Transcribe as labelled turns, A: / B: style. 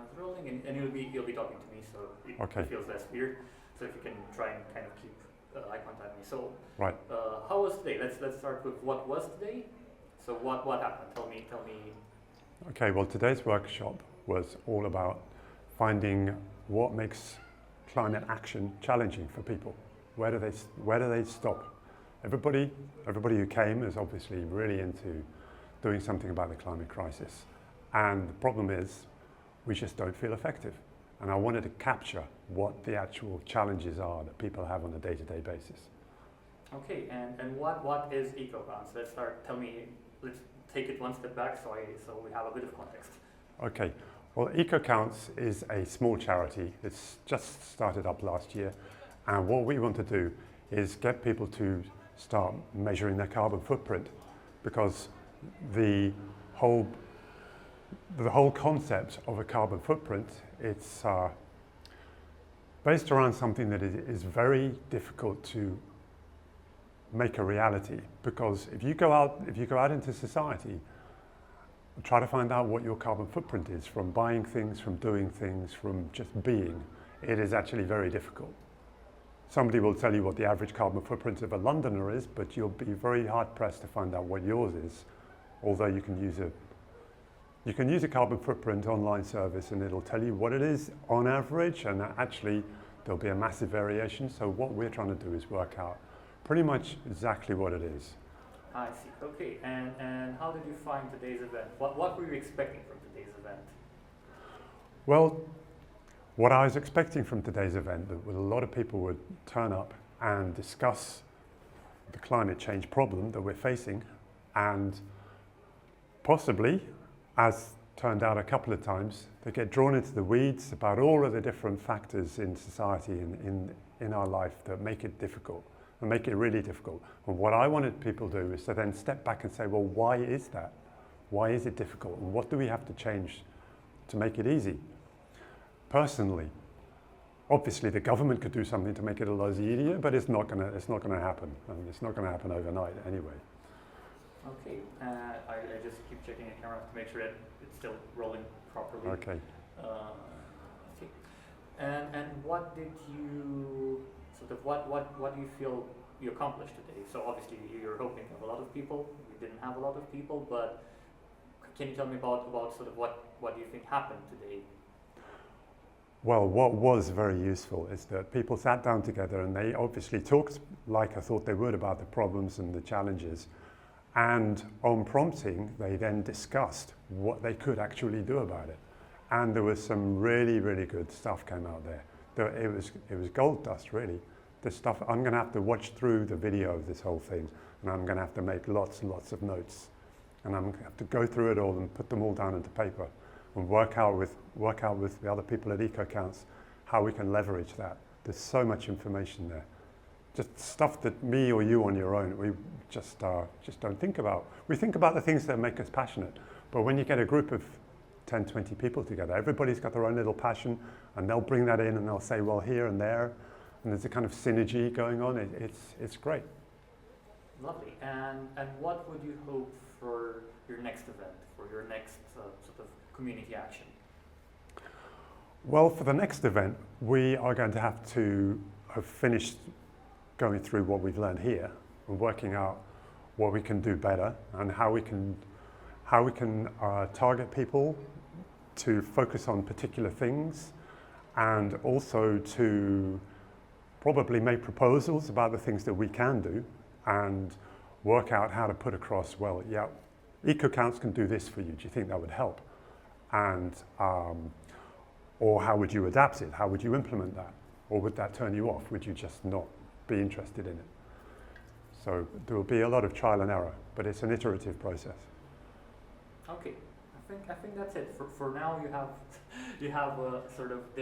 A: camera's rolling, and you'll be talking to me, so it feels less weird. So if you can try and kind of keep eye contact with me. So
B: right.
A: How was today? Let's start with what was today. So what happened? Tell me.
B: Okay. Well, today's workshop was all about finding what makes climate action challenging for people. Where do they stop? Everybody who came is obviously really into doing something about the climate crisis. And the problem is, we just don't feel effective. And I wanted to capture what the actual challenges are that people have on a day-to-day basis.
A: Okay, and what is EcoCounts? Let's take it one step back so we have a bit of context.
B: Okay, well, EcoCounts is a small charity. It's just started up last year. And what we want to do is get people to start measuring their carbon footprint, because the whole concept of a carbon footprint, it's based around something that is very difficult to make a reality. Because if you go out into society, try to find out what your carbon footprint is, from buying things, from doing things, from just being, it is actually very difficult. Somebody will tell you what the average carbon footprint of a Londoner is, but you'll be very hard pressed to find out what yours is. Although you can use a carbon footprint online service and it'll tell you what it is on average, and actually there'll be a massive variation. So what we're trying to do is work out pretty much exactly what it is.
A: I see. Okay, and how did you find today's event? What were you expecting from today's event?
B: Well, what I was expecting from today's event, that a lot of people would turn up and discuss the climate change problem that we're facing, and possibly, as turned out a couple of times, they get drawn into the weeds about all of the different factors in society and in our life that make it difficult, and make it really difficult. And what I wanted people to do is to then step back and say, well, why is that? Why is it difficult? And what do we have to change to make it easy? Personally, obviously the government could do something to make it a lot easier, but it's not gonna happen. And it's not gonna happen overnight anyway.
A: Okay, I just keep checking the camera to make sure that it's still rolling properly.
B: Okay.
A: Okay. And what did you what do you feel you accomplished today? So obviously you're hoping to have a lot of people. We didn't have a lot of people, but can you tell me about sort of what do you think happened today?
B: Well, what was very useful is that people sat down together and they obviously talked like I thought they would about the problems and the challenges. And on prompting, they then discussed what they could actually do about it. And there was some really, really good stuff came out there. It was gold dust, really. The stuff, I'm going to have to watch through the video of this whole thing, and I'm going to have to make lots and lots of notes. And I'm going to have to go through it all and put them all down into paper and work out with the other people at EcoCounts how we can leverage that. There's so much information there. Just stuff that me or you on your own, we just don't think about. We think about the things that make us passionate, but when you get a group of 10, 20 people together, everybody's got their own little passion, and they'll bring that in and they'll say, well, here and there, and there's a kind of synergy going on. It's great.
A: Lovely. And what would you hope for your next event, for your next sort of community action?
B: Well, for the next event, we are going to have to have finished going through what we've learned here and working out what we can do better and how we can target people to focus on particular things, and also to probably make proposals about the things that we can do and work out how to put across, well, yeah, EcoCounts can do this for you. Do you think that would help? And or how would you adapt it? How would you implement that? Or would that turn you off? Would you just not be interested in it? So there will be a lot of trial and error, but it's an iterative process.
A: Okay, I think that's it. For now, you have sort of